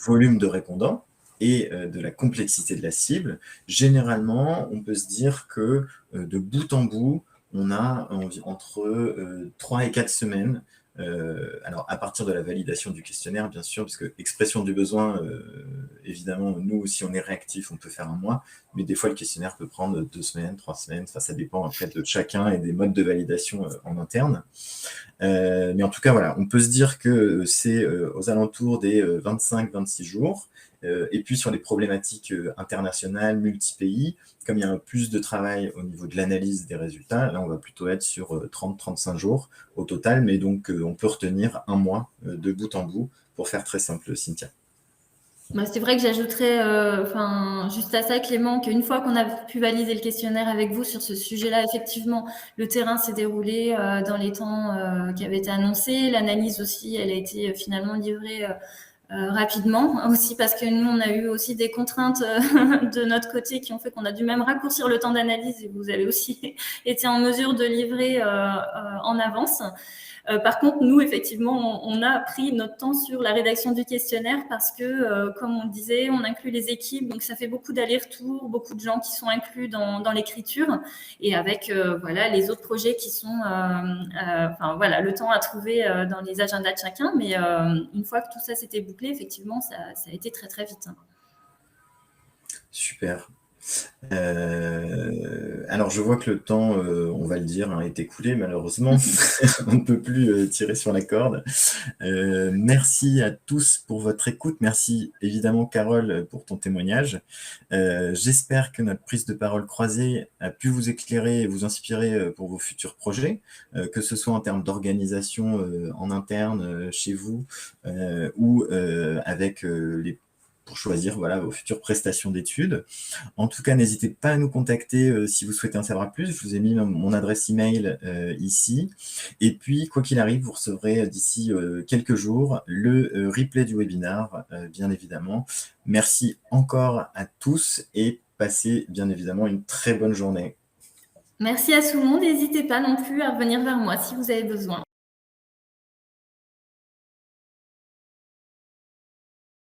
volume de répondants et de la complexité de la cible. Généralement, on peut se dire que de bout en bout, on a entre 3 et 4 semaines. Alors, à partir de la validation du questionnaire, bien sûr, parce que expression du besoin, évidemment, nous, si on est réactif, on peut faire un mois, mais des fois, le questionnaire peut prendre 2 semaines, 3 semaines, enfin, ça dépend après de chacun et des modes de validation en interne. Mais en tout cas, voilà, on peut se dire que c'est aux alentours des 25-26 jours. Et puis sur les problématiques internationales, multi-pays, comme il y a un plus de travail au niveau de l'analyse des résultats, là on va plutôt être sur 30-35 jours au total, mais donc on peut retenir un mois de bout en bout pour faire très simple, Cynthia. Bah, c'est vrai que j'ajouterais, juste à ça, Clément, qu'une fois qu'on a pu valider le questionnaire avec vous sur ce sujet-là, effectivement, le terrain s'est déroulé dans les temps qui avaient été annoncés. L'analyse aussi, elle a été finalement livrée rapidement, aussi parce que nous, on a eu aussi des contraintes de notre côté qui ont fait qu'on a dû même raccourcir le temps d'analyse et vous avez aussi été en mesure de livrer en avance. Par contre, nous, effectivement, on a pris notre temps sur la rédaction du questionnaire parce que, comme on disait, on inclut les équipes, donc ça fait beaucoup d'allers-retours, beaucoup de gens qui sont inclus dans l'écriture, et avec voilà les autres projets qui sont, voilà, le temps à trouver dans les agendas de chacun. Mais une fois que tout ça s'était bouclé, effectivement, ça a été très très vite. Super. Alors je vois que le temps, on va le dire, hein, est écoulé malheureusement. On ne peut plus tirer sur la corde. Merci à tous pour votre écoute. Merci évidemment Carole pour ton témoignage. J'espère que notre prise de parole croisée a pu vous éclairer et vous inspirer pour vos futurs projets, que ce soit en termes d'organisation en interne chez vous ou avec pour choisir voilà, vos futures prestations d'études. En tout cas, n'hésitez pas à nous contacter si vous souhaitez en savoir plus. Je vous ai mis mon adresse email ici. Et puis, quoi qu'il arrive, vous recevrez d'ici quelques jours le replay du webinar, bien évidemment. Merci encore à tous et passez bien évidemment une très bonne journée. Merci à tout le monde. N'hésitez pas non plus à revenir vers moi si vous avez besoin.